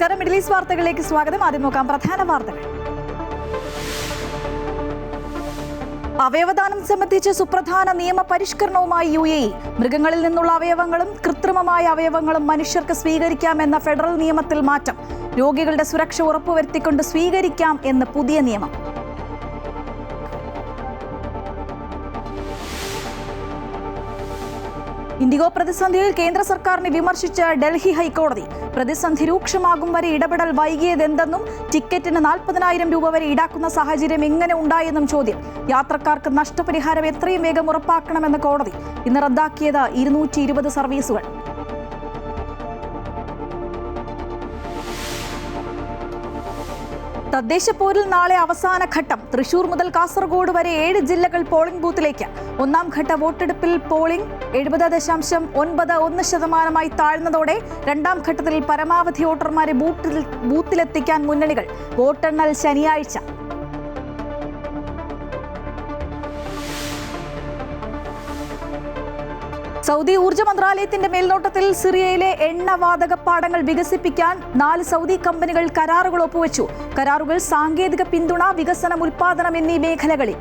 നമസ്കാരം. Middle east വാർത്തകളിലേക്ക് സ്വാഗതം. ആദ്യം നോക്കാം പ്രധാന വാർത്തകൾ. അവയവദാനം സംബന്ധിച്ച് സുപ്രധാന നിയമ പരിഷ്കരണവുമായി UAE. മൃഗങ്ങളിൽ നിന്നുള്ള അവയവങ്ങളും കൃത്രിമമായ അവയവങ്ങളും മനുഷ്യർക്ക് സ്വീകരിക്കാമെന്ന ഫെഡറൽ നിയമത്തിൽ മാറ്റം. രോഗികളുടെ സുരക്ഷ ഉറപ്പുവരുത്തിക്കൊണ്ട് സ്വീകരിക്കാം എന്ന് പുതിയ നിയമം. ഇൻഡിഗോ പ്രതിസന്ധിയിൽ കേന്ദ്ര സർക്കാരിനെ വിമർശിച്ച് ഡൽഹി ഹൈക്കോടതി. പ്രതിസന്ധി രൂക്ഷമാകും വരെ ഇടപെടൽ വൈകിയതെന്തെന്നും ടിക്കറ്റിന് 40,000 രൂപ വരെ ഈടാക്കുന്ന സാഹചര്യം എങ്ങനെ ഉണ്ടായെന്നും ചോദ്യം. യാത്രക്കാർക്ക് നഷ്ടപരിഹാരം എത്രയും വേഗം ഉറപ്പാക്കണമെന്ന് കോടതി. ഇന്ന് റദ്ദാക്കിയത് 220 സർവീസുകൾ. തദ്ദേശ പോരിൽ നാളെ അവസാന ഘട്ടം. തൃശൂർ മുതൽ കാസർഗോഡ് വരെ 7 ജില്ലകൾ പോളിംഗ് ബൂത്തിലേക്ക്. ഒന്നാം ഘട്ട വോട്ടെടുപ്പിൽ പോളിംഗ് 70.91% താഴ്ന്നതോടെ രണ്ടാം ഘട്ടത്തിൽ പരമാവധി വോട്ടർമാരെ ബൂത്തിലെത്തിക്കാൻ മുന്നണികൾ. വോട്ടെണ്ണൽ ശനിയാഴ്ച. സൗദി ഊർജ്ജ മന്ത്രാലയത്തിന്റെ മേൽനോട്ടത്തിൽ സിറിയയിലെ എണ്ണവാതക പാടങ്ങൾ വികസിപ്പിക്കാൻ 4 സൗദി കമ്പനികൾ കരാറുകൾ ഒപ്പുവെച്ചു. കരാറുകൾ സാങ്കേതിക പിന്തുണ, വികസനം, ഉൽപാദനം എന്നീ മേഖലകളിൽ.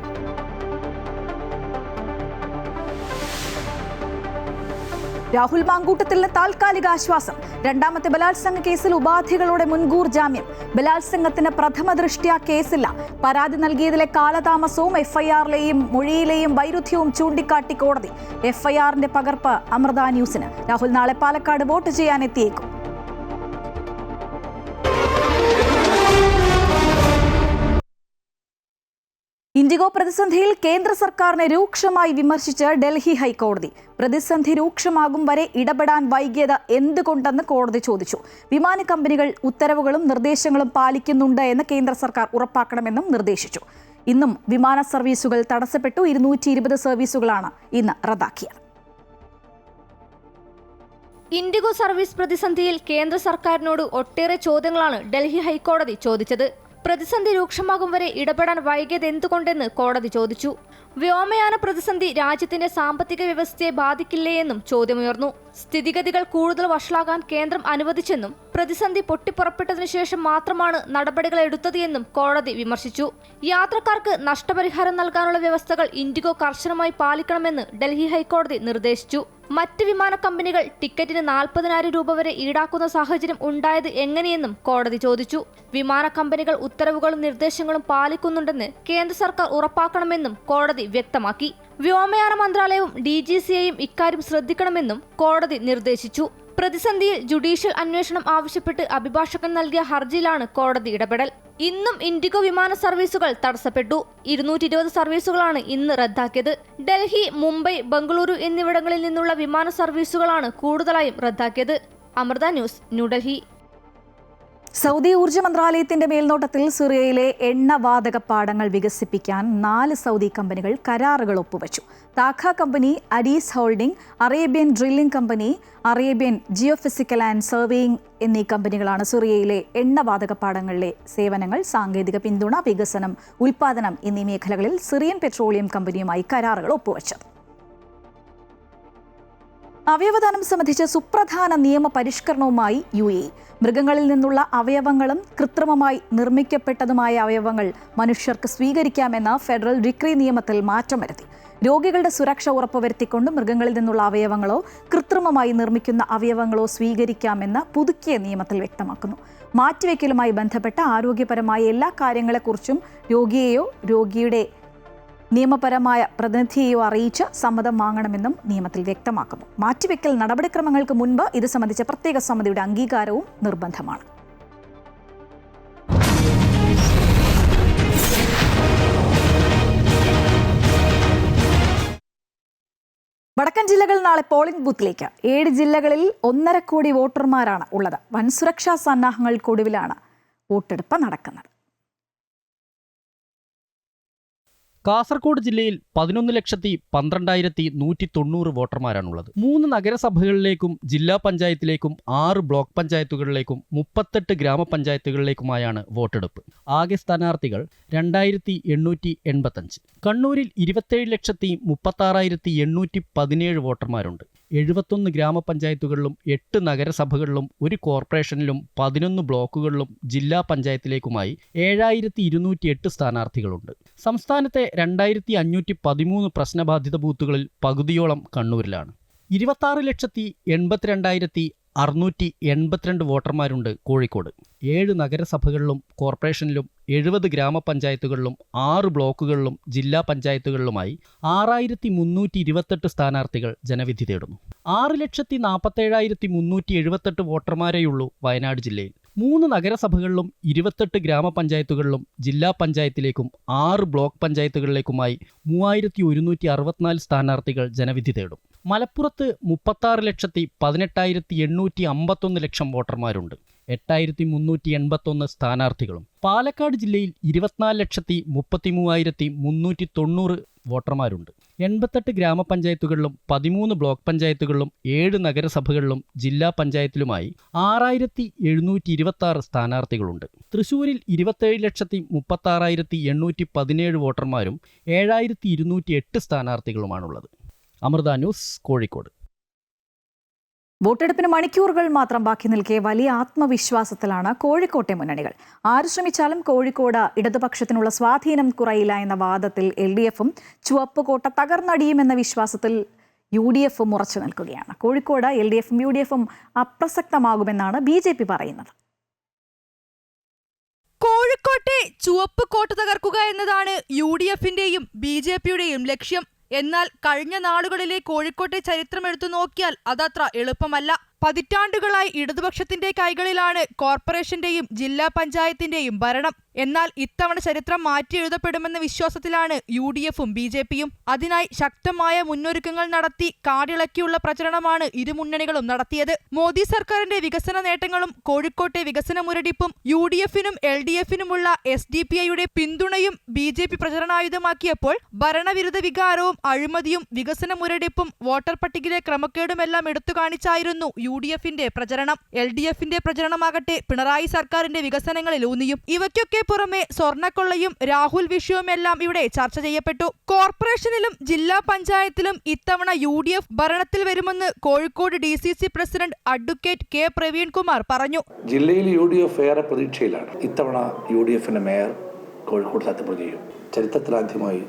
രാഹുൽ മാങ്കൂട്ടത്തിന് താൽക്കാലിക ആശ്വാസം. രണ്ടാമത്തെ ബലാത്സംഗ കേസിൽ ഉപാധികളോടെ മുൻകൂർ ജാമ്യം. ബലാത്സംഗത്തിന് പ്രഥമ ദൃഷ്ട്യാ കേസില്ല. പരാതി നൽകിയതിലെ കാലതാമസവും FIRലെയും മൊഴിയിലെയും വൈരുദ്ധ്യവും ചൂണ്ടിക്കാട്ടി കോടതി. FIRന്റെ പകർപ്പ് അമൃത ന്യൂസിന്. രാഹുൽ നാളെ പാലക്കാട് വോട്ട് ചെയ്യാനെത്തിയേക്കും. ഇൻഡിഗോ പ്രതിസന്ധിയിൽ കേന്ദ്ര സർക്കാരിനെ രൂക്ഷമായി വിമർശിച്ച് ഡൽഹി ഹൈക്കോടതി. പ്രതിസന്ധി രൂക്ഷമാകും വരെ ഇടപെടാൻ വൈകിയത് എന്തുകൊണ്ടെന്ന് കോടതി ചോദിച്ചു. വിമാന കമ്പനികൾ ഉത്തരവുകളും നിർദ്ദേശങ്ങളും പാലിക്കുന്നുണ്ട് എന്ന് കേന്ദ്ര സർക്കാർ ഉറപ്പാക്കണമെന്നും നിർദ്ദേശിച്ചു. ഇന്നും വിമാന സർവീസുകൾ തടസ്സപ്പെട്ടു. 220 സർവീസുകളാണ് ഇന്ന് റദ്ദാക്കിയത്. ഇൻഡിഗോ സർവീസ് പ്രതിസന്ധിയിൽ കേന്ദ്ര സർക്കാരിനോട് ഒട്ടേറെ ചോദ്യങ്ങളാണ് ഡൽഹി ഹൈക്കോടതി ചോദിച്ചത്. പ്രതിസന്ധി രൂക്ഷമാകും വരെ ഇടപെടാൻ വൈകിയത് എന്തുകൊണ്ടെന്ന് കോടതി ചോദിച്ചു. വ്യോമയാന പ്രതിസന്ധി രാജ്യത്തിന്റെ സാമ്പത്തിക വ്യവസ്ഥയെ ബാധിക്കില്ലേയെന്നും ചോദ്യമുയർന്നു. സ്ഥിതിഗതികൾ കൂടുതൽ വഷളാകാൻ കേന്ദ്രം അനുവദിച്ചെന്നും പ്രതിസന്ധി പൊട്ടിപ്പുറപ്പെട്ടതിനു ശേഷം മാത്രമാണ് നടപടികൾ എടുത്തത് എന്നും കോടതി വിമർശിച്ചു. യാത്രക്കാർക്ക് നഷ്ടപരിഹാരം നൽകാനുള്ള വ്യവസ്ഥകൾ ഇൻഡിഗോ കർശനമായി പാലിക്കണമെന്ന് ഡൽഹി ഹൈക്കോടതി നിർദ്ദേശിച്ചു. മറ്റ് വിമാന കമ്പനികൾ ടിക്കറ്റിന് 40,000 രൂപ വരെ ഈടാക്കുന്ന സാഹചര്യം ഉണ്ടായത് എങ്ങനെയെന്നും കോടതി ചോദിച്ചു. വിമാന കമ്പനികൾ ഉത്തരവുകളും നിർദ്ദേശങ്ങളും പാലിക്കുന്നുണ്ടെന്ന് കേന്ദ്ര സർക്കാർ ഉറപ്പാക്കണമെന്നും കോടതി വ്യക്തമാക്കി. വ്യോമയാന മന്ത്രാലയവും DGCAയും ഇക്കാര്യം ശ്രദ്ധിക്കണമെന്നും കോടതി നിർദ്ദേശിച്ചു. പ്രതിസന്ധിയിൽ ജുഡീഷ്യൽ അന്വേഷണം ആവശ്യപ്പെട്ട് അഭിഭാഷകൻ നൽകിയ ഹർജിയിലാണ് കോടതി ഇടപെടൽ. ഇന്നും ഇൻഡിഗോ വിമാന സർവീസുകൾ തടസ്സപ്പെട്ടു. 220 സർവീസുകളാണ് ഇന്ന് റദ്ദാക്കിയത്. ഡൽഹി, മുംബൈ, ബംഗളൂരു എന്നിവിടങ്ങളിൽ നിന്നുള്ള വിമാന സർവീസുകളാണ് കൂടുതലായും റദ്ദാക്കിയത്. അമൃത ന്യൂസ്, ന്യൂഡൽഹി. സൗദി ഊർജ്ജ മന്ത്രാലയത്തിന്റെ മേൽനോട്ടത്തിൽ സിറിയയിലെ എണ്ണവാതക പാടങ്ങൾ വികസിപ്പിക്കാൻ 4 സൗദി കമ്പനികൾ കരാറുകൾ ഒപ്പുവെച്ചു. Taqa company, ADES holding, Arabian drilling company, Arabian geophysical and surveying എന്നീ കമ്പനികളാണ് സിറിയയിലെ എണ്ണവാതക പാടങ്ങളിലെ സേവനങ്ങൾ, സാങ്കേതിക പിന്തുണ, വികസനം, ഉൽപാദനം എന്നീ മേഖലകളിൽ സിറിയൻ പെട്രോളിയം കമ്പനിയുമായി കരാറുകൾ ഒപ്പുവെച്ചത്. അവയവദാനം സംബന്ധിച്ച് സുപ്രധാന നിയമ പരിഷ്കരണവുമായി UAE. മൃഗങ്ങളിൽ നിന്നുള്ള അവയവങ്ങളും കൃത്രിമമായി നിർമ്മിക്കപ്പെട്ടതുമായ അവയവങ്ങൾ മനുഷ്യർക്ക് സ്വീകരിക്കാമെന്ന ഫെഡറൽ ഡിക്രി നിയമത്തിൽ മാറ്റം വരുത്തി. രോഗികളുടെ സുരക്ഷ ഉറപ്പുവരുത്തിക്കൊണ്ട് മൃഗങ്ങളിൽ നിന്നുള്ള അവയവങ്ങളോ കൃത്രിമമായി നിർമ്മിക്കുന്ന അവയവങ്ങളോ സ്വീകരിക്കാമെന്ന് പുതുക്കിയ നിയമത്തിൽ വ്യക്തമാക്കുന്നു. മാറ്റിവെക്കലുമായി ബന്ധപ്പെട്ട ആരോഗ്യപരമായ എല്ലാ കാര്യങ്ങളെക്കുറിച്ചും രോഗിയെയോ രോഗിയുടെ നിയമപരമായ പ്രതിനിധിയെയോ അറിയിച്ച് സമ്മതം വാങ്ങണമെന്നും നിയമത്തിൽ വ്യക്തമാക്കുന്നു. മാറ്റിവെക്കൽ നടപടിക്രമങ്ങൾക്ക് മുൻപ് ഇത് സംബന്ധിച്ച പ്രത്യേക സമിതിയുടെ അംഗീകാരവും നിർബന്ധമാണ്. വടക്കൻ ജില്ലകൾ നാളെ പോളിംഗ് ബൂത്തിലേക്ക്. 7 ജില്ലകളിൽ 1.5 കോടി വോട്ടർമാരാണ് ഉള്ളത്. വൻ സുരക്ഷാ സന്നാഹങ്ങൾക്കൊടുവിലാണ് വോട്ടെടുപ്പ് നടക്കുന്നത്. കാസർഗോഡ് ജില്ലയിൽ 11,12,190 വോട്ടർമാരാണുള്ളത്. 3 നഗരസഭകളിലേക്കും ജില്ലാ പഞ്ചായത്തിലേക്കും 6 ബ്ലോക്ക് പഞ്ചായത്തുകളിലേക്കും 38 ഗ്രാമപഞ്ചായത്തുകളിലേക്കുമായാണ് വോട്ടെടുപ്പ്. ആകെ സ്ഥാനാർത്ഥികൾ 2,885. കണ്ണൂരിൽ 27,36,817 വോട്ടർമാരുണ്ട്. 71 ഗ്രാമപഞ്ചായത്തുകളിലും 8 നഗരസഭകളിലും 1 കോർപ്പറേഷനിലും 11 ബ്ലോക്കുകളിലും ജില്ലാ പഞ്ചായത്തിലേക്കുമായി 7208 സ്ഥാനാർത്ഥികളുണ്ട്. സംസ്ഥാനത്തെ 2513 പ്രശ്നബാധിത ബൂത്തുകളിൽ പകുതിയോളം കണ്ണൂരിലാണ്. 26,82,682 വോട്ടർമാരുണ്ട് കോഴിക്കോട്. 7 നഗരസഭകളിലും കോർപ്പറേഷനിലും 70 ഗ്രാമപഞ്ചായത്തുകളിലും 6 ബ്ലോക്കുകളിലും ജില്ലാ പഞ്ചായത്തുകളിലുമായി 6,328 സ്ഥാനാർത്ഥികൾ ജനവിധി തേടുന്നു. 6,47,378 വോട്ടർമാരെയുള്ളൂ വയനാട് ജില്ലയിൽ. 3 നഗരസഭകളിലും 28 ഗ്രാമപഞ്ചായത്തുകളിലും ജില്ലാ പഞ്ചായത്തിലേക്കും 6 ബ്ലോക്ക് പഞ്ചായത്തുകളിലേക്കുമായി 3,164 സ്ഥാനാർത്ഥികൾ ജനവിധി തേടും. മലപ്പുറത്ത് 36,18,851 വോട്ടർമാരുണ്ട്. 8,381 സ്ഥാനാർത്ഥികളും. പാലക്കാട് ജില്ലയിൽ 24,33,390 വോട്ടർമാരുണ്ട്. 88 ഗ്രാമപഞ്ചായത്തുകളിലും 13 ബ്ലോക്ക് പഞ്ചായത്തുകളിലും 7 നഗരസഭകളിലും ജില്ലാ പഞ്ചായത്തിലുമായി 6,726 സ്ഥാനാർത്ഥികളുണ്ട്. തൃശൂരിൽ 27,36,817 വോട്ടർമാരും 7,208 സ്ഥാനാർത്ഥികളുമാണുള്ളത്. അമൃത ന്യൂസ്, കോഴിക്കോട്. വോട്ടെടുപ്പിന് മണിക്കൂറുകൾ മാത്രം ബാക്കി നിൽക്കെ വലിയ ആത്മവിശ്വാസത്തിലാണ് കോഴിക്കോട്ടെ മുന്നണികൾ. ആര് ശ്രമിച്ചാലും കോഴിക്കോട് ഇടതുപക്ഷത്തിനുള്ള സ്വാധീനം കുറയില്ല എന്ന വാദത്തിൽ LDFും ചുവപ്പുകോട്ട തകർന്നടിയുമെന്ന വിശ്വാസത്തിൽ UDFും ഉറച്ചു നിൽക്കുകയാണ്. കോഴിക്കോട് LDFും UDFും അപ്രസക്തമാകുമെന്നാണ് BJP പറയുന്നത്. കോഴിക്കോട്ടെ ചുവപ്പ് കോട്ട തകർക്കുക എന്നതാണ് UDFിന്റെയും BJPയുടെയും ലക്ഷ്യം. എന്നാൽ കഴിഞ്ഞ നാളുകളിലെ കോഴിക്കോട്ടെ ചരിത്രം എടുത്തു നോക്കിയാൽ അതത്ര എളുപ്പമല്ല. പതിറ്റാണ്ടുകളായി ഇടതുപക്ഷത്തിന്റെ കൈകളിലാണ് കോർപ്പറേഷന്റെയും ജില്ലാ പഞ്ചായത്തിന്റെയും ഭരണം. എന്നാൽ ഇത്തവണ ചരിത്രം മാറ്റിയെഴുതപ്പെടുമെന്ന വിശ്വാസത്തിലാണ് UDFും BJPയും. അതിനായി ശക്തമായ മുന്നൊരുക്കങ്ങൾ നടത്തി കാടിളക്കിയുള്ള പ്രചരണമാണ് ഇരു മുന്നണികളും നടത്തിയത്. മോദി സർക്കാരിന്റെ വികസന നേട്ടങ്ങളും കോഴിക്കോട്ടെ വികസന മുരടിപ്പും UDFിനും LDFിനുമുള്ള SDPIയുടെ പിന്തുണയും BJP പ്രചരണായുധമാക്കിയപ്പോൾ ഭരണവിരുദ്ധ വികാരവും അഴിമതിയും വികസന മുരടിപ്പും വോട്ടർ പട്ടികയിലെ ക്രമക്കേടുമെല്ലാം എടുത്തു കാണിച്ചായിരുന്നു UDFിന്റെ പ്രചരണം. LDFിന്റെ പ്രചരണമാകട്ടെ പിണറായി സർക്കാരിന്റെ വികസനങ്ങളിൽ ഊന്നിയും. ഇവയ്ക്കൊക്കെ പുറമെ സ്വർണ്ണക്കൊള്ളയും രാഹുൽ വിഷയവുമെല്ലാം ഇവിടെ ചർച്ച ചെയ്യപ്പെട്ടു. കോർപ്പറേഷനിലും ജില്ലാ പഞ്ചായത്തിലും ഇത്തവണ UDF ഭരണത്തിൽ വരുമെന്ന് Kozhikode DCC president advocate K Praveen Kumar പറഞ്ഞു. ജില്ലയിൽ UDF ഏറെ പ്രതീക്ഷയിലാണ്. ഇത്തവണ UDFിന്റെ മേയർ കോഴിക്കോട് സത്യപ്രതിജ്ഞ ചെയ്യും. ചരിത്രത്തിലാദ്യമായി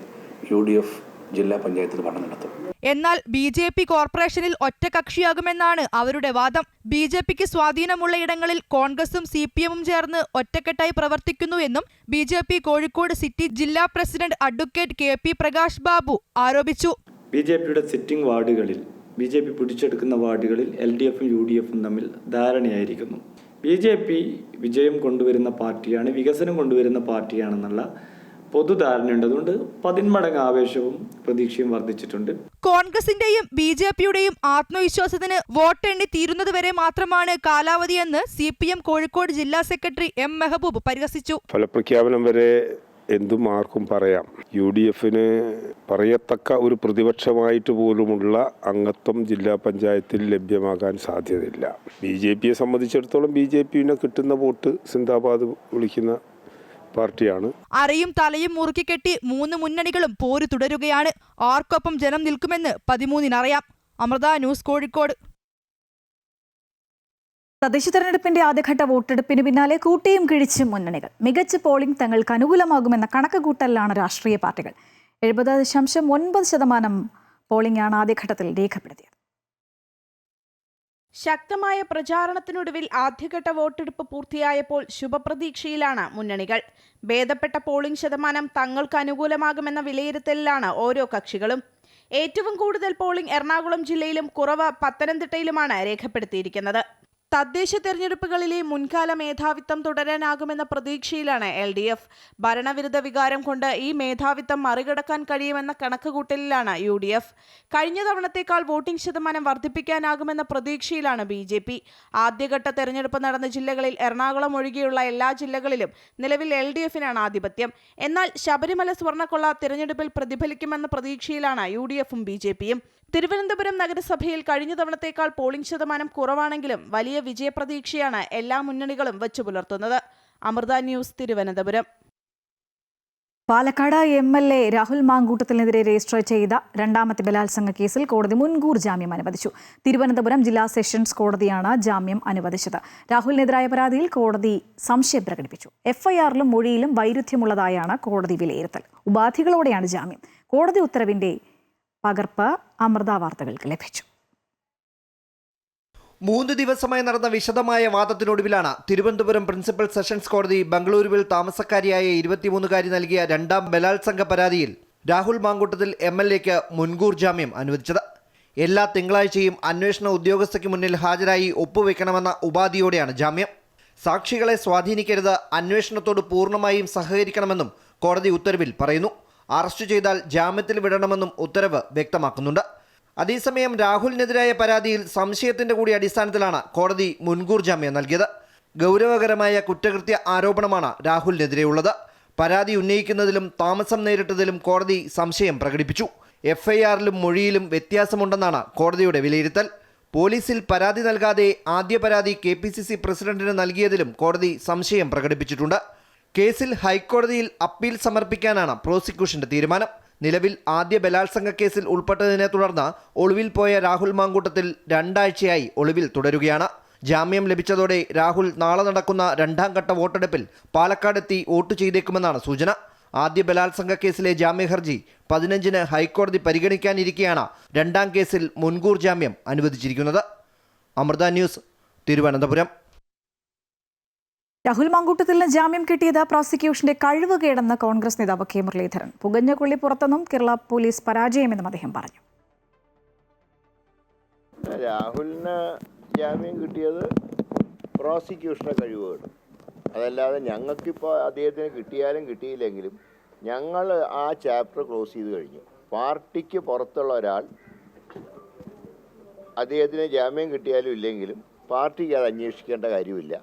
UDF ജില്ലാ പഞ്ചായത്തിൽ ഭരണം നടത്തും. എന്നാൽ BJP കോർപ്പറേഷനിൽ ഒറ്റകക്ഷിയാകുമെന്നാണ് അവരുടെ വാദം. BJPക്ക് സ്വാധീനമുള്ള ഇടങ്ങളിൽ കോൺഗ്രസും CPMും ചേർന്ന് ഒറ്റക്കെട്ടായി പ്രവർത്തിക്കുന്നുവെന്നും BJP കോഴിക്കോട് സിറ്റി ജില്ലാ president advocate KP Prakash Babu ആരോപിച്ചു. BJPയുടെ സിറ്റിംഗ് വാർഡുകളിൽ BJP പിടിച്ചെടുക്കുന്ന വാർഡുകളിൽ LDFും UDFും തമ്മിൽ ധാരണയായിരിക്കുന്നു. BJP വിജയം കൊണ്ടുവരുന്ന പാർട്ടിയാണ്, വികസനം കൊണ്ടുവരുന്ന പാർട്ടിയാണെന്നുള്ള പൊതുധാരണയുണ്ട്. അതുകൊണ്ട് 10 മടങ്ങ് ആവേശവും പ്രതീക്ഷയും വർദ്ധിച്ചിട്ടുണ്ട്. കോൺഗ്രസിന്റെയും BJPയുടെയും ആത്മവിശ്വാസത്തിന് വോട്ടെണ്ണി തീരുന്നതുവരെ മാത്രമാണ് കാലാവധിയെന്ന് CPM കോഴിക്കോട് ജില്ലാ സെക്രട്ടറി M മെഹബൂബ് പരിഹസിച്ചു. ഫലപ്രഖ്യാപനം വരെ എന്തും ആർക്കും പറയാം. UDFിന് പറയത്തക്ക ഒരു പ്രതിപക്ഷമായിട്ട് പോലുമുള്ള അംഗത്വം ജില്ലാ പഞ്ചായത്തിൽ ലഭ്യമാകാൻ സാധ്യതയില്ല. BJPയെ സംബന്ധിച്ചിടത്തോളം BJPനെ കിട്ടുന്ന വോട്ട് സിന്ദാബാദ് വിളിക്കുന്ന പാർട്ടിയാണ്. അരയും തലയും മുറുക്കിക്കെട്ടി 3 മുന്നണികളും പോര് തുടരുകയാണ്. ആർക്കൊപ്പം ജനം നിൽക്കുമെന്ന് 13-അറിയാം. അമൃത ന്യൂസ്, കോഴിക്കോട്. തദ്ദേശ തെരഞ്ഞെടുപ്പിന്റെ ആദ്യഘട്ട വോട്ടെടുപ്പിന് പിന്നാലെ കൂട്ടിയും കിഴിച്ചും മുന്നണികൾ. മികച്ച പോളിംഗ് തങ്ങൾക്ക് അനുകൂലമാകുമെന്ന കണക്കുകൂട്ടലിലാണ് രാഷ്ട്രീയ പാർട്ടികൾ. 70.9% പോളിംഗാണ് ആദ്യഘട്ടത്തിൽ രേഖപ്പെടുത്തിയത്. ശക്തമായ പ്രചാരണത്തിനൊടുവിൽ ആദ്യഘട്ട വോട്ടെടുപ്പ് പൂർത്തിയായപ്പോൾ ശുഭപ്രതീക്ഷയിലാണ് മുന്നണികൾ. ഭേദപ്പെട്ട പോളിംഗ് ശതമാനം തങ്ങൾക്ക് അനുകൂലമാകുമെന്ന വിലയിരുത്തലിലാണ് ഓരോ കക്ഷികളും. ഏറ്റവും കൂടുതൽ പോളിംഗ് എറണാകുളം ജില്ലയിലും കുറവ് പത്തനംതിട്ടയിലുമാണ് രേഖപ്പെടുത്തിയിരിക്കുന്നത്. തദ്ദേശ തെരഞ്ഞെടുപ്പുകളിലെ മുൻകാല മേധാവിത്വം തുടരാനാകുമെന്ന പ്രതീക്ഷയിലാണ് LDF. ഭരണവിരുദ്ധ വികാരം കൊണ്ട് ഈ മേധാവിത്വം മറികടക്കാൻ കഴിയുമെന്ന കണക്കുകൂട്ടലിലാണ് UDF. കഴിഞ്ഞ തവണത്തേക്കാൾ വോട്ടിംഗ് ശതമാനം വർദ്ധിപ്പിക്കാനാകുമെന്ന പ്രതീക്ഷയിലാണ് BJP. ആദ്യഘട്ട തെരഞ്ഞെടുപ്പ് നടന്ന ജില്ലകളിൽ എറണാകുളം ഒഴികെയുള്ള എല്ലാ ജില്ലകളിലും നിലവിൽ LDFിനാണ് ആധിപത്യം. എന്നാൽ ശബരിമല സ്വർണ്ണക്കൊള്ള തെരഞ്ഞെടുപ്പിൽ പ്രതിഫലിക്കുമെന്ന പ്രതീക്ഷയിലാണ് UDFും BJPയും. തിരുവനന്തപുരം നഗരസഭയിൽ കഴിഞ്ഞ തവണത്തേക്കാൾ പോളിംഗ് ശതമാനം കുറവാണെങ്കിലും വലിയ വിജയപ്രതീക്ഷയാണ് എല്ലാ മുന്നണികളും വച്ചുപുലർത്തുന്നത്. അമൃത ന്യൂസ്, തിരുവനന്തപുരം. പാലക്കാട് MLA രാഹുൽ മാങ്കൂട്ടത്തിനെതിരെ രജിസ്റ്റർ ചെയ്ത രണ്ടാമത്തെ ബലാത്സംഗ കേസിൽ കോടതി മുൻകൂർ ജാമ്യം അനുവദിച്ചു. തിരുവനന്തപുരം ജില്ലാ സെഷൻസ് കോടതിയാണ് ജാമ്യം അനുവദിച്ചത്. രാഹുലിനെതിരായ പരാതിയിൽ കോടതി സംശയം പ്രകടിപ്പിച്ചു. FIRലും മൊഴിയിലും വൈരുദ്ധ്യമുള്ളതായാണ് കോടതി വിലയിരുത്തൽ. ഉപാധികളോടെയാണ് ജാമ്യം. കോടതി ഉത്തരവിന്റെ പകർപ്പ് അമൃത വാർത്തകൾക്ക് ലഭിച്ചു. 3 ദിവസമായി നടന്ന വിശദമായ വാദത്തിനൊടുവിലാണ് തിരുവനന്തപുരം പ്രിൻസിപ്പൽ സെഷൻസ് കോടതി ബംഗളൂരുവിൽ താമസക്കാരിയായ 23-കാരി നൽകിയ രണ്ടാം ബലാത്സംഗ പരാതിയിൽ രാഹുൽ മാങ്കൂട്ടത്തിൽ MLAക്ക് മുൻകൂർ ജാമ്യം അനുവദിച്ചത്. എല്ലാ തിങ്കളാഴ്ചയും അന്വേഷണ ഉദ്യോഗസ്ഥയ്ക്ക് മുന്നിൽ ഹാജരായി ഒപ്പുവെക്കണമെന്ന ഉപാധിയോടെയാണ് ജാമ്യം. സാക്ഷികളെ സ്വാധീനിക്കരുത്, അന്വേഷണത്തോട് പൂർണ്ണമായും സഹകരിക്കണമെന്നും കോടതി ഉത്തരവിൽ പറയുന്നു. അറസ്റ്റ് ചെയ്താൽ ജാമ്യത്തിൽ വിടണമെന്നും ഉത്തരവ് വ്യക്തമാക്കുന്നുണ്ട്. അതേസമയം രാഹുലിനെതിരായ പരാതിയിൽ സംശയത്തിന്റെ കൂടി അടിസ്ഥാനത്തിലാണ് കോടതി മുൻകൂർ ജാമ്യം നൽകിയത്. ഗൗരവകരമായ കുറ്റകൃത്യ ആരോപണമാണ് രാഹുലിനെതിരെയുള്ളത്. പരാതി ഉന്നയിക്കുന്നതിലും താമസം നേരിട്ടതിലും കോടതി സംശയം പ്രകടിപ്പിച്ചു. FIRലും മൊഴിയിലും വ്യത്യാസമുണ്ടെന്നാണ് കോടതിയുടെ വിലയിരുത്തൽ. പോലീസിൽ പരാതി നൽകാതെ ആദ്യ പരാതി KPCC പ്രസിഡന്റിന് നൽകിയതിലും കോടതി സംശയം പ്രകടിപ്പിച്ചിട്ടുണ്ട്. കേസിൽ ഹൈക്കോടതിയിൽ അപ്പീൽ സമർപ്പിക്കാനാണ് പ്രോസിക്യൂഷന്റെ തീരുമാനം. നിലവിൽ ആദ്യ ബലാത്സംഗ കേസിൽ ഉൾപ്പെട്ടതിനെ തുടർന്ന് ഒളിവിൽ പോയ രാഹുൽ മാങ്കൂട്ടത്തിൽ 2 ആഴ്ചയായി ഒളിവിൽ തുടരുകയാണ്. ജാമ്യം ലഭിച്ചതോടെ രാഹുൽ നാളെ നടക്കുന്ന 2ാം ഘട്ട വോട്ടെടുപ്പിൽ പാലക്കാടെത്തി വോട്ട് ചെയ്തേക്കുമെന്നാണ് സൂചന. ആദ്യ ബലാത്സംഗ കേസിലെ ജാമ്യഹർജി 15-ന് ഹൈക്കോടതി പരിഗണിക്കാനിരിക്കെയാണ് 2ാം കേസിൽ മുൻകൂർ ജാമ്യം അനുവദിച്ചിരിക്കുന്നത്. അമൃത ന്യൂസ്, തിരുവനന്തപുരം. രാഹുൽ മാങ്കൂട്ടത്തിന് ജാമ്യം കിട്ടിയത് പ്രോസിക്യൂഷന്റെ കഴിവുകേടെന്ന് കോൺഗ്രസ് നേതാവ് K മുരളീധരൻ. പുകഞ്ഞ കൊള്ളി പുറത്തെന്നും കേരള പോലീസ് പരാജയമെന്നും അദ്ദേഹം പറഞ്ഞു. രാഹുലിന് ജാമ്യം കിട്ടിയത് പ്രോസിക്യൂഷന്റെ കഴിവുകേട്. അതല്ലാതെ ഞങ്ങൾക്കിപ്പോൾ അദ്ദേഹത്തിന് കിട്ടിയാലും കിട്ടിയില്ലെങ്കിലും ഞങ്ങൾ ആ ചാപ്റ്റർ ക്ലോസ് ചെയ്ത് കഴിഞ്ഞു. പാർട്ടിക്ക് പുറത്തുള്ള ഒരാൾ അദ്ദേഹത്തിന് ജാമ്യം കിട്ടിയാലും ഇല്ലെങ്കിലും പാർട്ടിക്ക് അത് അന്വേഷിക്കേണ്ട കാര്യമില്ല.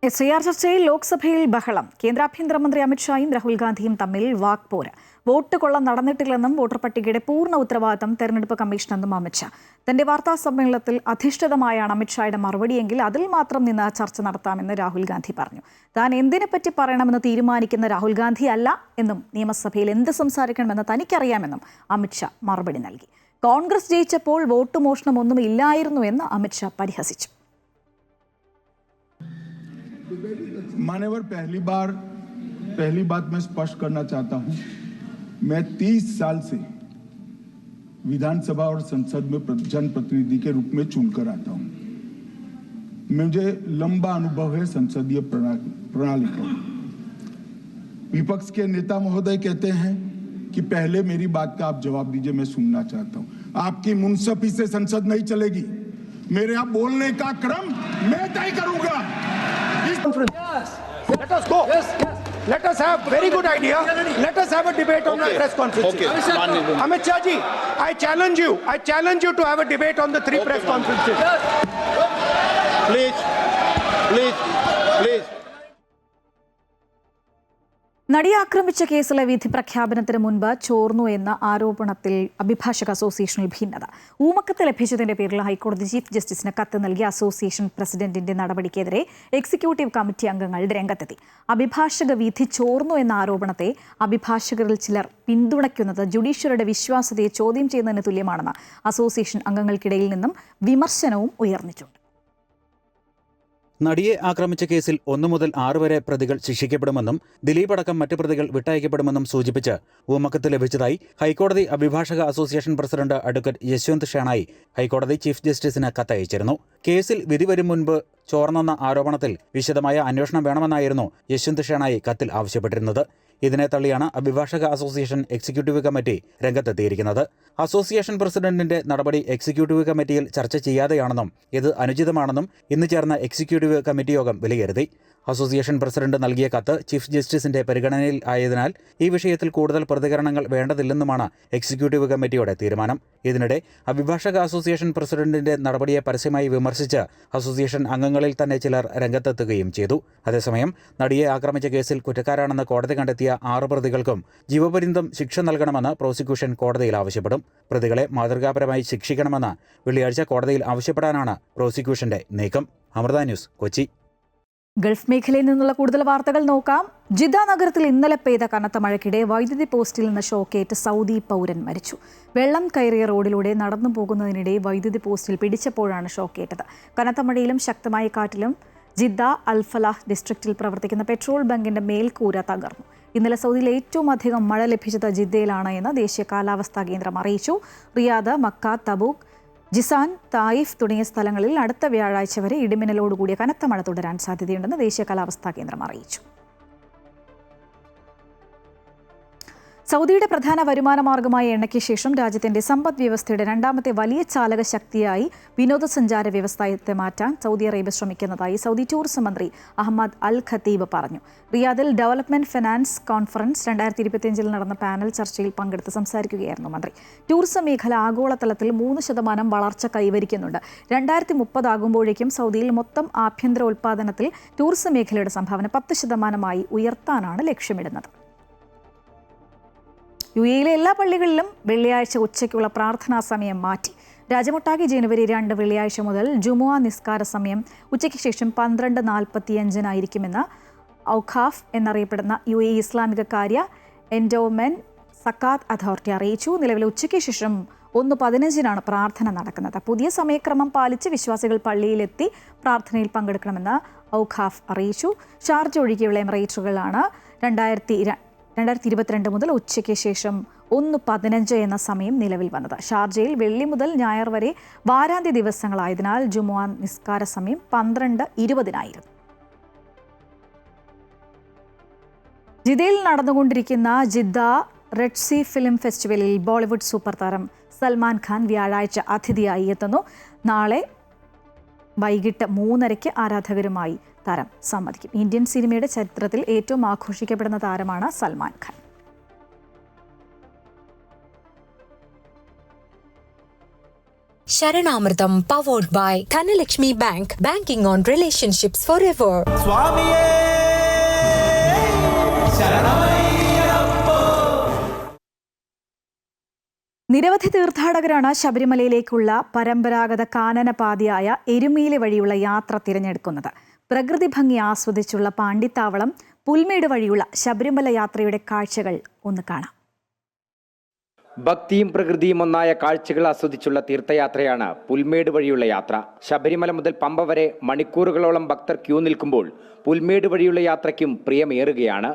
SIR ചർച്ചയിൽ ലോക്സഭയിൽ ബഹളം. കേന്ദ്ര ആഭ്യന്തരമന്ത്രി അമിത്ഷായും രാഹുൽ ഗാന്ധിയും തമ്മിൽ വാക്പോര്. വോട്ട് കൊള്ള നടന്നിട്ടില്ലെന്നും വോട്ടർ പട്ടികയുടെ പൂർണ്ണ ഉത്തരവാദിത്തം തെരഞ്ഞെടുപ്പ് കമ്മീഷനെന്നും അമിത്ഷാ. തന്റെ വാർത്താ സമ്മേളനത്തിൽ അധിഷ്ഠിതമായാണ് അമിത്ഷായുടെ മറുപടിയെങ്കിൽ അതിൽ മാത്രം നിന്ന് ചർച്ച നടത്താമെന്ന് രാഹുൽ ഗാന്ധി പറഞ്ഞു. താൻ എന്തിനെപ്പറ്റി പറയണമെന്ന് തീരുമാനിക്കുന്ന രാഹുൽ ഗാന്ധി അല്ല എന്നും നിയമസഭയിൽ എന്ത് സംസാരിക്കണമെന്ന് തനിക്കറിയാമെന്നും അമിത്ഷാ മറുപടി നൽകി. കോൺഗ്രസ് ജയിച്ചപ്പോൾ വോട്ട് മോഷണമൊന്നും ഇല്ലായിരുന്നു എന്ന് അമിത്ഷാ പരിഹസിച്ചു. मान्यवर पहली बात मैं स्पष्ट करना चाहता हूं, मैं 30 साल से विधानसभा और संसद में जनप्रतिनिधि के रूप में चुनकर आता हूं. मुझे लंबा अनुभव है संसदीय प्रणाली का. विपक्ष के नेता महोदय कहते हैं कि पहले मेरी बात का आप जवाब दीजिए, मैं सुनना चाहता हूं. आपकी मुनसफी से संसद नहीं चलेगी. मेरे यहाँ बोलने का क्रम मैं तय करूंगा. Yes. Let us go. Yes. Let us have very good idea. Let us have a debate on the press conference. Okay. Amit Shah ji, I challenge you to have a debate on the 3 press conferences. Please. നടിയെ ആക്രമിച്ച കേസിലെ വിധി പ്രഖ്യാപനത്തിന് മുൻപ് ചോർന്നു എന്ന ആരോപണത്തിൽ അഭിഭാഷക അസോസിയേഷനിൽ ഭിന്നത. ഊമക്കത്ത് ലഭിച്ചതിന്റെ പേരിൽ ഹൈക്കോടതി ചീഫ് ജസ്റ്റിസിന് കത്ത് നൽകിയ അസോസിയേഷൻ പ്രസിഡന്റിന്റെ നടപടിക്കെതിരെ എക്സിക്യൂട്ടീവ് കമ്മിറ്റി അംഗങ്ങൾ രംഗത്തെത്തി. അഭിഭാഷക വിധി ചോർന്നു എന്ന ആരോപണത്തെ അഭിഭാഷകരിൽ ചിലർ പിന്തുണയ്ക്കുന്നത് ജുഡീഷ്യറിയുടെ വിശ്വാസ്യതയെ ചോദ്യം ചെയ്യുന്നതിന് തുല്യമാണെന്ന് അസോസിയേഷൻ അംഗങ്ങൾക്കിടയിൽ നിന്നും വിമർശനവും ഉയർന്നിട്ടുണ്ട്. നടിയെ ആക്രമിച്ച കേസിൽ 1 മുതൽ 6 വരെ പ്രതികൾ ശിക്ഷിക്കപ്പെടുമെന്നും ദിലീപ് അടക്കം മറ്റ് പ്രതികൾ വിട്ടയക്കപ്പെടുമെന്നും സൂചിപ്പിച്ച് ഊമക്കത്ത് ലഭിച്ചതായി ഹൈക്കോടതി അഭിഭാഷക association president advocate Yashwant Shenoy ഹൈക്കോടതി ചീഫ് ജസ്റ്റിസിന് കത്തയച്ചിരുന്നു. കേസിൽ വിധി വരും മുൻപ് ചോർന്നെന്ന ആരോപണത്തിൽ വിശദമായ അന്വേഷണം വേണമെന്നായിരുന്നു യശ്വന്ത് ഷേണായി കത്തിൽ ആവശ്യപ്പെട്ടിരുന്നത്. ഇതിനെ തള്ളിയാണ് അഭിഭാഷക അസോസിയേഷൻ എക്സിക്യൂട്ടീവ് കമ്മിറ്റി രംഗത്തെത്തിയിരിക്കുന്നത്. അസോസിയേഷൻ പ്രസിഡന്റിന്റെ നടപടി എക്സിക്യൂട്ടീവ് കമ്മിറ്റിയിൽ ചർച്ച ചെയ്യാതെയാണെന്നും ഇത് അനുചിതമാണെന്നും ഇന്ന് ചേർന്ന എക്സിക്യൂട്ടീവ് കമ്മിറ്റി യോഗം വിലയിരുത്തി. അസോസിയേഷൻ പ്രസിഡന്റ് നൽകിയ കത്ത് ചീഫ് ജസ്റ്റിസിന്റെ പരിഗണനയിൽ ആയതിനാൽ ഈ വിഷയത്തിൽ കൂടുതൽ പ്രതികരണങ്ങൾ വേണ്ടതില്ലെന്നുമാണ് എക്സിക്യൂട്ടീവ് കമ്മിറ്റിയുടെ തീരുമാനം. ഇതിനിടെ അഭിഭാഷക അസോസിയേഷൻ പ്രസിഡന്റിന്റെ നടപടിയെ പരസ്യമായി വിമർശിച്ച് അസോസിയേഷൻ അംഗങ്ങളിൽ തന്നെ ചിലർ രംഗത്തെത്തുകയും ചെയ്തു. അതേസമയം നടിയെ ആക്രമിച്ച കേസിൽ കുറ്റക്കാരാണെന്ന് കോടതി കണ്ടെത്തിയ 6 പ്രതികൾക്കും ജീവപര്യന്തം ശിക്ഷ നൽകണമെന്ന് പ്രോസിക്യൂഷൻ കോടതിയിൽ ആവശ്യപ്പെടും. പ്രതികളെ മാതൃകാപരമായി ശിക്ഷിക്കണമെന്ന് വെള്ളിയാഴ്ച കോടതിയിൽ ആവശ്യപ്പെടാനാണ് പ്രോസിക്യൂഷന്റെ നീക്കം. അമൃത ന്യൂസ്, കൊച്ചി. ഗൾഫ് മേഖലയിൽ നിന്നുള്ള കൂടുതൽ വാർത്തകൾ നോക്കാം. ജിദ്ദ നഗരത്തിൽ ഇന്നലെ പെയ്ത കനത്ത മഴയ്ക്കിടെ വൈദ്യുതി പോസ്റ്റിൽ നിന്ന് ഷോക്കേറ്റ് സൗദി പൗരൻ മരിച്ചു. വെള്ളം കയറിയ റോഡിലൂടെ നടന്നു പോകുന്നതിനിടെ വൈദ്യുതി പോസ്റ്റിൽ പിടിച്ചപ്പോഴാണ് ഷോക്കേറ്റത്. കനത്ത മഴയിലും ശക്തമായ കാറ്റിലും ജിദ്ദ അൽഫലാഹ് ഡിസ്ട്രിക്റ്റിൽ പ്രവർത്തിക്കുന്ന പെട്രോൾ ബങ്കിന്റെ മേൽക്കൂര തകർന്നു. ഇന്നലെ സൗദിയിൽ ഏറ്റവും അധികം മഴ ലഭിച്ചത് ജിദ്ദയിലാണ് എന്ന് ദേശീയ കാലാവസ്ഥാ കേന്ദ്രം അറിയിച്ചു. Riyadh, Mecca, Tabuk, Jizan, Taif തുടങ്ങിയ സ്ഥലങ്ങളിൽ അടുത്ത വ്യാഴാഴ്ച വരെ ഇടിമിന്നലോടുകൂടിയ കനത്ത മഴ തുടരാൻ സാധ്യതയുണ്ടെന്ന് ദേശീയ കാലാവസ്ഥാ കേന്ദ്രം അറിയിച്ചു. സൗദിയുടെ പ്രധാന വരുമാന മാർഗമായ എണ്ണയ്ക്ക് ശേഷം രാജ്യത്തിന്റെ സമ്പദ് വ്യവസ്ഥയുടെ രണ്ടാമത്തെ വലിയ ചാലക ശക്തിയായി വിനോദസഞ്ചാര വ്യവസായത്തെ മാറ്റാൻ സൗദി അറേബ്യ ശ്രമിക്കുന്നതായി സൗദി ടൂറിസം മന്ത്രി അഹമ്മദ് അൽ ഖത്തീബ് പറഞ്ഞു. റിയാദിൽ ഡെവലപ്മെന്റ് ഫിനാൻസ് കോൺഫറൻസ് 2025 നടന്ന പാനൽ ചർച്ചയിൽ പങ്കെടുത്ത് സംസാരിക്കുകയായിരുന്നു മന്ത്രി. ടൂറിസം മേഖല ആഗോളതലത്തിൽ 3% വളർച്ച കൈവരിക്കുന്നുണ്ട്. 2030 ആകുമ്പോഴേക്കും സൗദിയിൽ മൊത്തം ആഭ്യന്തര ഉൽപ്പാദനത്തിൽ ടൂറിസം മേഖലയുടെ സംഭാവന 10% ഉയർത്താനാണ് ലക്ഷ്യമിടുന്നത്. യുഎഇയിലെ എല്ലാ പള്ളികളിലും വെള്ളിയാഴ്ച ഉച്ചയ്ക്കുള്ള പ്രാർത്ഥനാ സമയം മാറ്റി. രാജ്യമൊട്ടാകെ ജനുവരി 2 വെള്ളിയാഴ്ച മുതൽ ജുമുഅ നിസ്കാര സമയം ഉച്ചയ്ക്ക് ശേഷം 12:45 ഔഖാഫ് എന്നറിയപ്പെടുന്ന യുഎഇ ഇസ്ലാമിക കാര്യ എൻഡോമെന്റ് സക്കാത്ത് അതോറിറ്റി അറിയിച്ചു. നിലവിൽ ഉച്ചയ്ക്ക് ശേഷം 1:15 പ്രാർത്ഥന നടക്കുന്നത്. പുതിയ സമയക്രമം പാലിച്ച് വിശ്വാസികൾ പള്ളിയിലെത്തി പ്രാർത്ഥനയിൽ പങ്കെടുക്കണമെന്ന് ഔഖാഫ് അറിയിച്ചു. ഷാർജ ഒഴികെയുള്ള എമിറേറ്റുകളാണ് 2022 മുതൽ ഉച്ചയ്ക്ക് ശേഷം 1:15 എന്ന സമയം നിലവിൽ വന്നത്. ഷാർജയിൽ വെള്ളി മുതൽ ഞായർ വരെ വാരാന്ത്യ ദിവസങ്ങളായതിനാൽ ജുമുഅ നിസ്കാര സമയം 12:20 ജിദ്ദയിൽ നടന്നുകൊണ്ടിരിക്കുന്ന ജിദ്ദ റെഡ് സീ ഫിലിം ഫെസ്റ്റിവലിൽ ബോളിവുഡ് സൂപ്പർ താരം സൽമാൻ ഖാൻ വ്യാഴാഴ്ച അതിഥിയായി എത്തുന്നു. നാളെ വൈകിട്ട് 3:30 ആരാധകരുമായി താരം സംവദിക്കും. ഇന്ത്യൻ സിനിമയുടെ ചരിത്രത്തിൽ ഏറ്റവും ആഘോഷിക്കപ്പെടുന്ന താരമാണ് Salman Khan. Saranamritham powered by Dhanalakshmi bank. Banking on relationships forever. നിരവധി തീർത്ഥാടകരാണ് ശബരിമലയിലേക്കുള്ള പരമ്പരാഗത കാനനപാതയായ എരുമേലി വഴിയുള്ള യാത്ര തിരഞ്ഞെടുക്കുന്നത്. പ്രകൃതി ഭംഗി ആസ്വദിച്ചുള്ള പാണ്ടിത്താവളം പുൽമേട് വഴിയുള്ള ശബരിമല യാത്രയുടെ കാഴ്ചകൾ ഒന്ന് കാണാം. ഭക്തിയും പ്രകൃതിയും ഒന്നായ കാഴ്ചകൾ ആസ്വദിച്ചുള്ള തീർത്ഥയാത്രയാണ് പുൽമേട് വഴിയുള്ള യാത്ര. ശബരിമല മുതൽ പമ്പ വരെ മണിക്കൂറുകളോളം ഭക്തർ ക്യൂ നിൽക്കുമ്പോൾ പുൽമേട് വഴിയുള്ള യാത്രയ്ക്കും പ്രിയമേറുകയാണ്.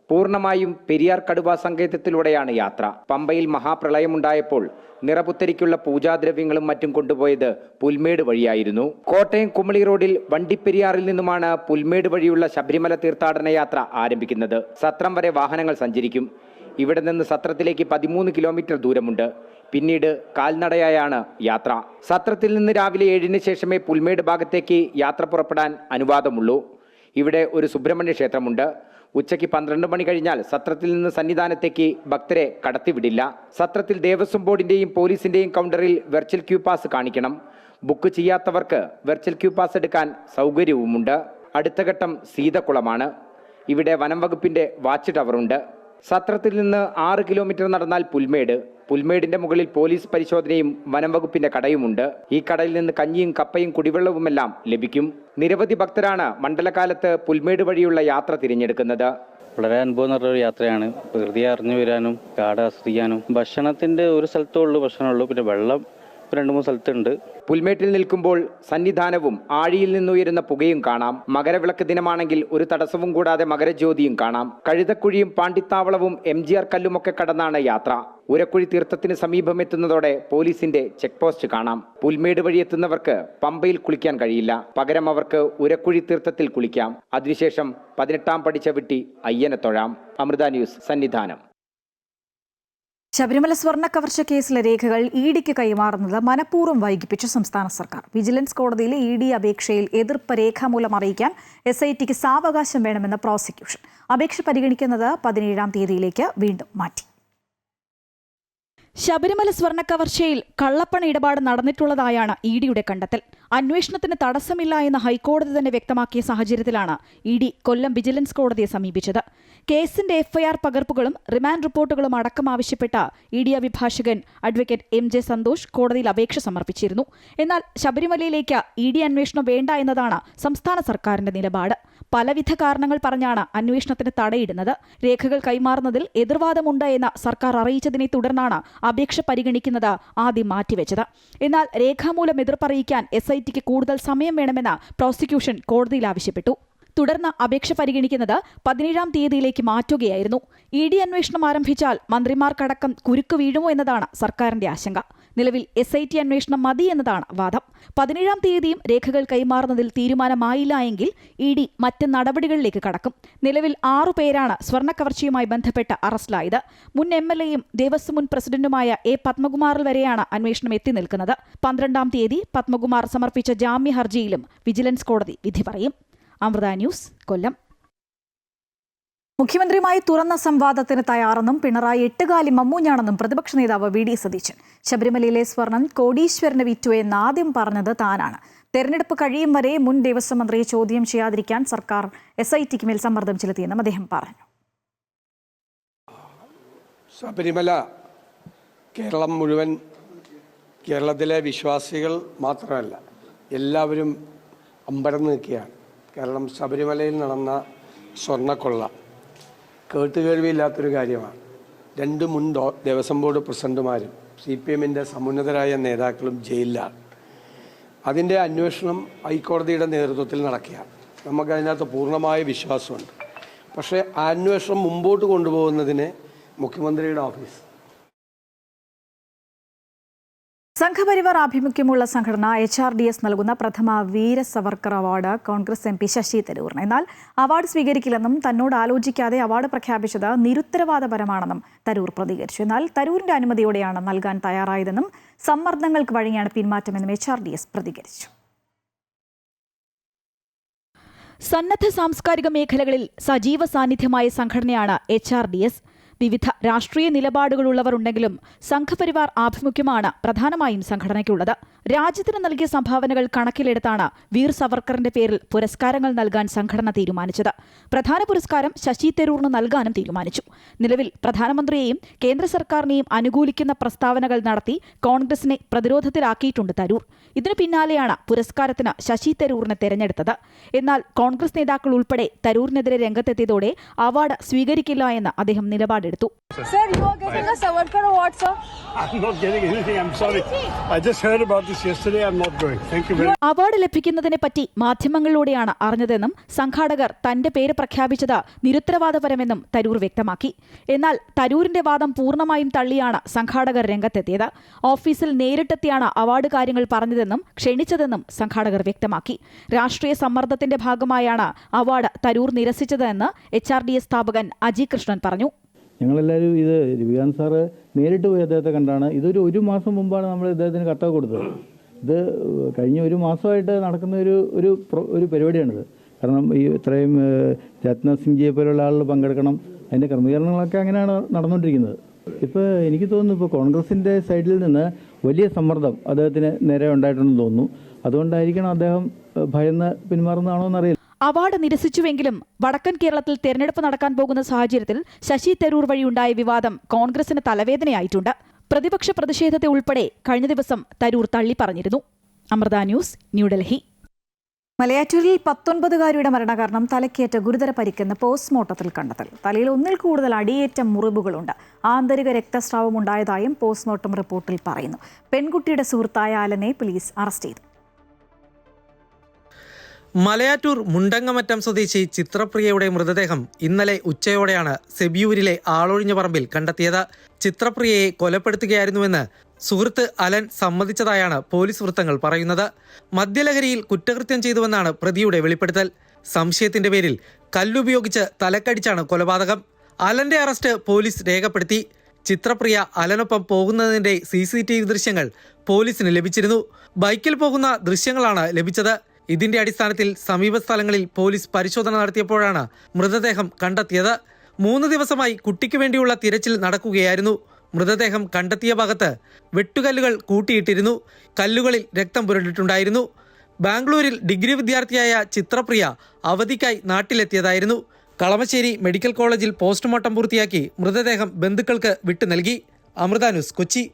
പൂർണ്ണമായും പെരിയാർ കടുവാ സങ്കേതത്തിലൂടെയാണ് യാത്ര. പമ്പയിൽ മഹാപ്രളയമുണ്ടായപ്പോൾ നിറപുത്തരിക്കുള്ള പൂജാദ്രവ്യങ്ങളും മറ്റും കൊണ്ടുപോയത് പുൽമേട് വഴിയായിരുന്നു. കോട്ടയം കുമളി റോഡിൽ വണ്ടിപ്പെരിയാറിൽ നിന്നുമാണ് പുൽമേട് വഴിയുള്ള ശബരിമല തീർത്ഥാടന യാത്ര ആരംഭിക്കുന്നത്. സത്രം വരെ വാഹനങ്ങൾ സഞ്ചരിക്കും. ഇവിടെ നിന്ന് സത്രത്തിലേക്ക് 13 കിലോമീറ്റർ ദൂരമുണ്ട്. പിന്നീട് കാൽനടയായാണ് യാത്ര. സത്രത്തിൽ നിന്ന് രാവിലെ 7-ന് ശേഷമേ പുൽമേട് ഭാഗത്തേക്ക് യാത്ര പുറപ്പെടാൻ അനുവാദമുള്ളൂ. ഇവിടെ ഒരു സുബ്രഹ്മണ്യ ക്ഷേത്രമുണ്ട്. ഉച്ചയ്ക്ക് 12 മണി കഴിഞ്ഞാൽ സത്രത്തിൽ നിന്ന് സന്നിധാനത്തേക്ക് ഭക്തരെ കടത്തിവിടില്ല. സത്രത്തിൽ ദേവസ്വം ബോർഡിന്റെയും പോലീസിന്റെയും കൗണ്ടറിൽ വെർച്വൽ ക്യൂ പാസ് കാണിക്കണം. ബുക്ക് ചെയ്യാത്തവർക്ക് വെർച്വൽ ക്യൂ പാസ് എടുക്കാൻ സൗകര്യവുമുണ്ട്. അടുത്ത ഘട്ടം സീതക്കുളമാണ്. ഇവിടെ വനം വകുപ്പിന്റെ വാച്ച് ടവറുണ്ട്. സത്രത്തിൽ നിന്ന് 6 കിലോമീറ്റർ നടന്നാൽ പുൽമേട്. പുൽമേടിന്റെ മുകളിൽ പോലീസ് പരിശോധനയും വനം വകുപ്പിന്റെ കടയുമുണ്ട്. ഈ കടയിൽ നിന്ന് കഞ്ഞിയും കപ്പയും കുടിവെള്ളവുമെല്ലാം ലഭിക്കും. നിരവധി ഭക്തരാണ് മണ്ഡലകാലത്ത് പുൽമേട് വഴിയുള്ള യാത്ര തിരഞ്ഞെടുക്കുന്നത്. വളരെ അനുഭവം നിറഞ്ഞൊരു യാത്രയാണ്. പ്രകൃതി അറിഞ്ഞു വരാനും കാട് ആസ്വദിക്കാനും. ഭക്ഷണത്തിന്റെ ഒരു സ്ഥലത്തേ ഉള്ളൂ പ്രശ്നമുള്ളൂ. പിന്നെ വെള്ളം 2-3 സ്ഥലത്തുണ്ട്. പുൽമേട്ടിൽ നിൽക്കുമ്പോൾ സന്നിധാനവും ആഴിയിൽ നിന്നുയരുന്ന പുകയും കാണാം. മകരവിളക്ക് ദിനമാണെങ്കിൽ ഒരു തടസ്സവും കൂടാതെ മകരജ്യോതിയും കാണാം. കഴുതക്കുഴിയും പാണ്ടിത്താവളവും MGR കല്ലുമൊക്കെ കടന്നാണ് യാത്ര. ഉരക്കുഴി തീർത്ഥത്തിന് സമീപം എത്തുന്നതോടെ പോലീസിന്റെ ചെക്ക് പോസ്റ്റ് കാണാം. പുൽമേട് വഴി എത്തുന്നവർക്ക് പമ്പയിൽ കുളിക്കാൻ കഴിയില്ല. പകരം അവർക്ക് ഉരക്കുഴി തീർത്ഥത്തിൽ കുളിക്കാം. അതിനുശേഷം 18ാം പടി ചവിട്ടി അയ്യനെ തൊഴാം. അമൃത ന്യൂസ്, സന്നിധാനം. ശബരിമല സ്വർണ്ണ കവർച്ച കേസിലെ രേഖകൾ ഇഡിക്ക് കൈമാറുന്നത് മനഃപൂർവ്വം വൈകിപ്പിച്ച സംസ്ഥാന സർക്കാർ. വിജിലൻസ് കോടതിയിലെ ഇഡി അപേക്ഷയിൽ എതിർപ്പ് രേഖാമൂലം അറിയിക്കാൻ SITക്ക് സാവകാശം വേണമെന്ന് പ്രോസിക്യൂഷൻ. അപേക്ഷ പരിഗണിക്കുന്നത് 17-ാം തീയതിയിലേക്ക് വീണ്ടും മാറ്റി. ശബരിമല സ്വർണ്ണ കവർച്ചയിൽ കള്ളപ്പണ ഇടപാട് നടന്നിട്ടുള്ളതായാണ് ഇഡിയുടെ കണ്ടെത്തൽ. അന്വേഷണത്തിന് തടസ്സമില്ല എന്ന് ഹൈക്കോടതി തന്നെ വ്യക്തമാക്കിയ സാഹചര്യത്തിലാണ് ഇഡി കൊല്ലം വിജിലൻസ് കോടതിയെ സമീപിച്ചത്. കേസിന്റെ FIR പകർപ്പുകളും റിമാൻഡ് റിപ്പോർട്ടുകളും അടക്കം ആവശ്യപ്പെട്ട ഇഡി അഭിഭാഷകൻ അഡ്വക്കേറ്റ് MJ സന്തോഷ് കോടതിയിൽ അപേക്ഷ സമർപ്പിച്ചിരുന്നു. എന്നാൽ ശബരിമലയിലേക്ക് ഇഡി അന്വേഷണം വേണ്ട എന്നതാണ് സംസ്ഥാന സർക്കാരിന്റെ നിലപാട്. പലവിധ കാരണങ്ങൾ പറഞ്ഞാണ് അന്വേഷണത്തിന് തടയിടുന്നത്. രേഖകൾ കൈമാറുന്നതിൽ എതിർവാദമുണ്ട് എന്ന് സർക്കാർ അറിയിച്ചതിനെ തുടർന്നാണ് അപേക്ഷ പരിഗണിക്കുന്നത് ആദ്യം മാറ്റിവെച്ചത്. എന്നാൽ രേഖാമൂലം എതിർപ്പറിയിക്കാൻ SITക്ക് കൂടുതൽ സമയം വേണമെന്ന് പ്രോസിക്യൂഷൻ കോടതിയിൽ ആവശ്യപ്പെട്ടു. തുടർന്ന് അപേക്ഷ പരിഗണിക്കുന്നത് 17-ാം തീയതിയിലേക്ക് മാറ്റുകയായിരുന്നു. ED അന്വേഷണം ആരംഭിച്ചാൽ മന്ത്രിമാർക്കടക്കം കുരുക്ക് വീഴുമോ എന്നതാണ് സർക്കാരിന്റെ ആശങ്ക. നിലവിൽ SIT അന്വേഷണം മതി എന്നതാണ് വാദം. 17-ാം തീയതിയും രേഖകൾ കൈമാറുന്നതിൽ തീരുമാനമായില്ല എങ്കിൽ ED മറ്റ് നടപടികളിലേക്ക് കടക്കും. നിലവിൽ 6 പേരാണ് സ്വർണ്ണക്കവർച്ചയുമായി ബന്ധപ്പെട്ട് അറസ്റ്റിലായത്. മുൻ MLAയും ദേവസ്വം മുൻ പ്രസിഡന്റുമായ A. പത്മകുമാറിൽ വരെയാണ് അന്വേഷണം എത്തി നിൽക്കുന്നത്. 12-ാം തീയതി പത്മകുമാർ സമർപ്പിച്ച ജാമ്യ ഹർജിയിലും വിജിലൻസ് കോടതി വിധി പറയും. അമൃത ന്യൂസ്, കൊല്ലം. മുഖ്യമന്ത്രിയുമായി തുറന്ന സംവാദത്തിന് തയ്യാറെന്നും പിണറായി എട്ടുകാലി മമ്മൂഞ്ഞാണെന്നും പ്രതിപക്ഷ നേതാവ് VD സതീശൻ. ശബരിമലയിലെ സ്വർണം കോടീശ്വരന് വിറ്റു എന്ന് ആദ്യം പറഞ്ഞത് താനാണ്. തെരഞ്ഞെടുപ്പ് കഴിയും വരെ മുൻ ദേവസ്വം മന്ത്രിയെ ചോദ്യം ചെയ്യാതിരിക്കാൻ സർക്കാർ SITക്ക് മേൽ സമ്മർദ്ദം ചെലുത്തിയെന്നും അദ്ദേഹം പറഞ്ഞു. ശബരിമല കേരളം മുഴുവൻ, കേരളത്തിലെ വിശ്വാസികൾ മാത്രമല്ല എല്ലാവരും അമ്പരന്ന് നിൽക്കുകയാണ്. കാരണം ശബരിമലയിൽ നടന്ന സ്വർണ്ണക്കൊള്ള കേട്ടുകേൾവിയില്ലാത്തൊരു കാര്യമാണ്. 2 മുൻ ദേവസ്വം ബോർഡ് പ്രസിഡന്റുമാരും CPMന്റെ സമുന്നതരായ നേതാക്കളും ജയിലിലാണ്. അതിൻ്റെ അന്വേഷണം ഹൈക്കോടതിയുടെ നേതൃത്വത്തിൽ നടക്കുകയാണ്. നമുക്കതിനകത്ത് പൂർണ്ണമായ വിശ്വാസമുണ്ട്. പക്ഷേ ആ അന്വേഷണം മുമ്പോട്ട് കൊണ്ടുപോകുന്നതിന് മുഖ്യമന്ത്രിയുടെ ഓഫീസ്, സംഘപരിവാർ ആഭിമുഖ്യമുള്ള സംഘടന HRDS നൽകുന്ന പ്രഥമ വീര സവർക്കർ അവാർഡ് കോൺഗ്രസ് MP ശശി തരൂറിന്. എന്നാൽ അവാർഡ് സ്വീകരിക്കില്ലെന്നും തന്നോട് ആലോചിക്കാതെ അവാർഡ് പ്രഖ്യാപിച്ചത് നിരുത്തരവാദപരമാണെന്നും തരൂർ പ്രതികരിച്ചു. എന്നാൽ തരൂരിന്റെ അനുമതിയോടെയാണ് നൽകാൻ തയ്യാറായതെന്നും സമ്മർദ്ദങ്ങൾക്ക് വഴങ്ങിയാണ് പിന്മാറ്റമെന്നും HRDS പ്രതികരിച്ചു. സന്നദ്ധ സാംസ്കാരിക മേഖലകളിൽ സജീവ സാന്നിധ്യമായ സംഘടനയാണ് HRDS. വിവിധ രാഷ്ട്രീയ നിലപാടുകളുള്ളവർ ഉണ്ടെങ്കിലും സംഘപരിവാർ ആഭിമുഖ്യമാണ് പ്രധാനമായും സംഘടനയ്ക്കുള്ളത്. രാജ്യത്തിന് നൽകിയ സംഭാവനകൾ കണക്കിലെടുത്താണ് വീർ സവർക്കറിന്റെ പേരിൽ പുരസ്കാരങ്ങൾ നൽകാൻ സംഘടന തീരുമാനിച്ചത്. പ്രധാന പുരസ്കാരം ശശി തരൂറിന് നൽകാനും തീരുമാനിച്ചു. നിലവിൽ പ്രധാനമന്ത്രിയെയും കേന്ദ്ര സർക്കാരിനെയും അനുകൂലിക്കുന്ന പ്രസ്താവനകൾ നടത്തി കോൺഗ്രസിനെ പ്രതിരോധത്തിലാക്കിയിട്ടുണ്ട് തരൂർ. ഇതിനു പിന്നാലെയാണ് പുരസ്കാരത്തിന് ശശി തരൂറിനെ തെരഞ്ഞെടുത്തത്. എന്നാൽ കോൺഗ്രസ് നേതാക്കൾ ഉൾപ്പെടെ തരൂരിനെതിരെ രംഗത്തെത്തിയതോടെ അവാർഡ് സ്വീകരിക്കില്ല എന്ന് അദ്ദേഹം നിലപാടെടുത്തു. അവാർഡ് ലഭിക്കുന്നതിനെ പറ്റി മാധ്യമങ്ങളിലൂടെയാണ് അറിഞ്ഞതെന്നും സംഘാടകർ തന്റെ പേര് പ്രഖ്യാപിച്ചത് നിരുത്തരവാദപരമെന്നും തരൂർ വ്യക്തമാക്കി. എന്നാൽ തരൂരിന്റെ വാദം പൂർണ്ണമായും തള്ളിയാണ് സംഘാടകർ രംഗത്തെത്തിയത്. ഓഫീസിൽ നേരിട്ടെത്തിയാണ് അവാർഡ് കാര്യങ്ങൾ പറഞ്ഞതെന്നും ക്ഷണിച്ചതെന്നും സംഘാടകർ വ്യക്തമാക്കി. രാഷ്ട്രീയ സമ്മർദ്ദത്തിന്റെ ഭാഗമായാണ് അവാർഡ് തരൂർ നിരസിച്ചതെന്ന് HRDS സ്ഥാപകൻ അജി കൃഷ്ണൻ പറഞ്ഞു. ഞങ്ങളെല്ലാവരും ഇത് രവികാന്ത് സാറ് നേരിട്ട് പോയി അദ്ദേഹത്തെ കണ്ടാണ്. ഒരു മാസം മുമ്പാണ് നമ്മൾ ഇദ്ദേഹത്തിന് കത്തൊക്കെ കൊടുത്തത്. ഇത് കഴിഞ്ഞ 1 മാസമായിട്ട് നടക്കുന്ന ഒരു പരിപാടിയാണിത്. കാരണം ഈ ഇത്രയും രത്നസിംഗ്ജിയെ പോലുള്ള ആളുകൾ പങ്കെടുക്കണം, അതിൻ്റെ ക്രമീകരണങ്ങളൊക്കെ അങ്ങനെയാണ് നടന്നുകൊണ്ടിരിക്കുന്നത്. ഇപ്പോൾ എനിക്ക് തോന്നുന്നു ഇപ്പോൾ കോൺഗ്രസിൻ്റെ സൈഡിൽ നിന്ന് വലിയ സമ്മർദ്ദം അദ്ദേഹത്തിന് നേരെ ഉണ്ടായിട്ടുണ്ടെന്ന് തോന്നുന്നു. അതുകൊണ്ടായിരിക്കണം അദ്ദേഹം ഭയന്ന് പിന്മാറുന്നതാണോ എന്നറിയില്ല. അവാർഡ് നിരസിച്ചുവെങ്കിലും വടക്കൻ കേരളത്തിൽ തെരഞ്ഞെടുപ്പ് നടക്കാൻ പോകുന്ന സാഹചര്യത്തിൽ ശശി തരൂർ വഴിയുണ്ടായ വിവാദം കോൺഗ്രസിന് തലവേദനയായിട്ടുണ്ട്. പ്രതിപക്ഷ പ്രതിഷേധത്തെ ഉൾപ്പെടെ കഴിഞ്ഞ ദിവസം തരൂർ തള്ളിപ്പറഞ്ഞിരുന്നു. അമൃത ന്യൂസ്, ന്യൂഡൽഹി. മലയാറ്റൂരിൽ 19-കാരിയുടെ മരണകാരണം തലക്കേറ്റ ഗുരുതര പരിക്കെന്ന് പോസ്റ്റ്മോർട്ടത്തിൽ കണ്ടെത്തൽ. തലയിൽ 1-ൽ കൂടുതൽ അടിയേറ്റ മുറിവുകളുണ്ട്. ആന്തരിക രക്തസ്രാവം ഉണ്ടായതായും പോസ്റ്റ്മോർട്ടം റിപ്പോർട്ടിൽ പറയുന്നു. പെൺകുട്ടിയുടെ സുഹൃത്തായ അലനെ പോലീസ് അറസ്റ്റ് ചെയ്തു. മലയാറ്റൂർ മുണ്ടങ്ങമറ്റം സ്വദേശി ചിത്രപ്രിയയുടെ മൃതദേഹം ഇന്നലെ ഉച്ചയോടെയാണ് സെബിയൂരിലെ ആളൊഴിഞ്ഞ പറമ്പിൽ കണ്ടെത്തിയത്. ചിത്രപ്രിയയെ കൊലപ്പെടുത്തുകയായിരുന്നുവെന്ന് സുഹൃത്ത് അലൻ സമ്മതിച്ചതായാണ് പോലീസ് വൃത്തങ്ങൾ പറയുന്നത്. മദ്യലഹരിയിൽ കുറ്റകൃത്യം ചെയ്തുവെന്നാണ് പ്രതിയുടെ വെളിപ്പെടുത്തൽ. സംശയത്തിന്റെ പേരിൽ കല്ലുപയോഗിച്ച് തലക്കടിച്ചാണ് കൊലപാതകം. അലന്റെ അറസ്റ്റ് പോലീസ് രേഖപ്പെടുത്തി. ചിത്രപ്രിയ അലനൊപ്പം പോകുന്നതിന്റെ CCTV ദൃശ്യങ്ങൾ പോലീസിന് ലഭിച്ചിരുന്നു. ബൈക്കിൽ പോകുന്ന ദൃശ്യങ്ങളാണ് ലഭിച്ചത്. ഇതിന്റെ അടിസ്ഥാനത്തിൽ സമീപ സ്ഥലങ്ങളിൽ പോലീസ് പരിശോധന നടത്തിയപ്പോഴാണ് മൃതദേഹം കണ്ടെത്തിയത്. 3 ദിവസമായി കുട്ടിക്ക് വേണ്ടിയുള്ള തിരച്ചിൽ നടക്കുകയായിരുന്നു. മൃതദേഹം കണ്ടെത്തിയ ഭാഗത്ത് വെട്ടുകല്ലുകൾ കൂട്ടിയിട്ടിരുന്നു. കല്ലുകളിൽ രക്തം പുരണ്ടിട്ടുണ്ടായിരുന്നു. ബാംഗ്ലൂരിൽ ഡിഗ്രി വിദ്യാർത്ഥിയായ ചിത്രപ്രിയ അവധിക്കായി നാട്ടിലെത്തിയതായിരുന്നു. കളമശ്ശേരി മെഡിക്കൽ കോളേജിൽ പോസ്റ്റ്മോർട്ടം പൂർത്തിയാക്കി മൃതദേഹം ബന്ധുക്കൾക്ക് വിട്ടു നൽകി. അമൃത ന്യൂസ്, കൊച്ചി.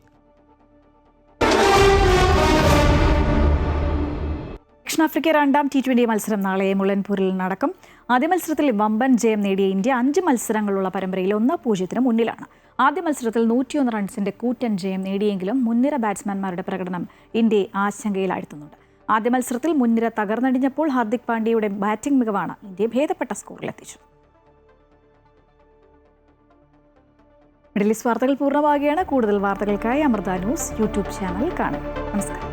ദക്ഷിണാഫ്രിക്ക രണ്ടാം T20 മത്സരം നാളെ മുള്ളൻപൂരിൽ നടക്കും. ആദ്യ മത്സരത്തിൽ വമ്പൻ ജയം നേടിയ ഇന്ത്യ 5 മത്സരങ്ങളുള്ള പരമ്പരയിൽ 1-0 മുന്നിലാണ്. ആദ്യ മത്സരത്തിൽ 101 റൺസിന്റെ കൂറ്റൻ ജയം നേടിയെങ്കിലും മുൻനിര ബാറ്റ്സ്മാൻമാരുടെ പ്രകടനം ഇന്ത്യയെ ആശങ്കയിലാഴ്ത്തുന്നുണ്ട്. ആദ്യ മത്സരത്തിൽ മുൻനിര തകർന്നടിഞ്ഞപ്പോൾ ഹാർദിക് പാണ്ഡ്യയുടെ ബാറ്റിംഗ് മികവാണ് ഇന്ത്യയെ ഭേദപ്പെട്ട സ്കോറിലെത്തിച്ചത്. മിഡിൽ ഈസ്റ്റ് വാർത്തകൾ പൂർണ്ണമാകുകയാണ്. കൂടുതൽ വാർത്തകൾക്കായി അമൃത ന്യൂസ് യൂട്യൂബ് ചാനൽ കാണുക. നമസ്കാരം.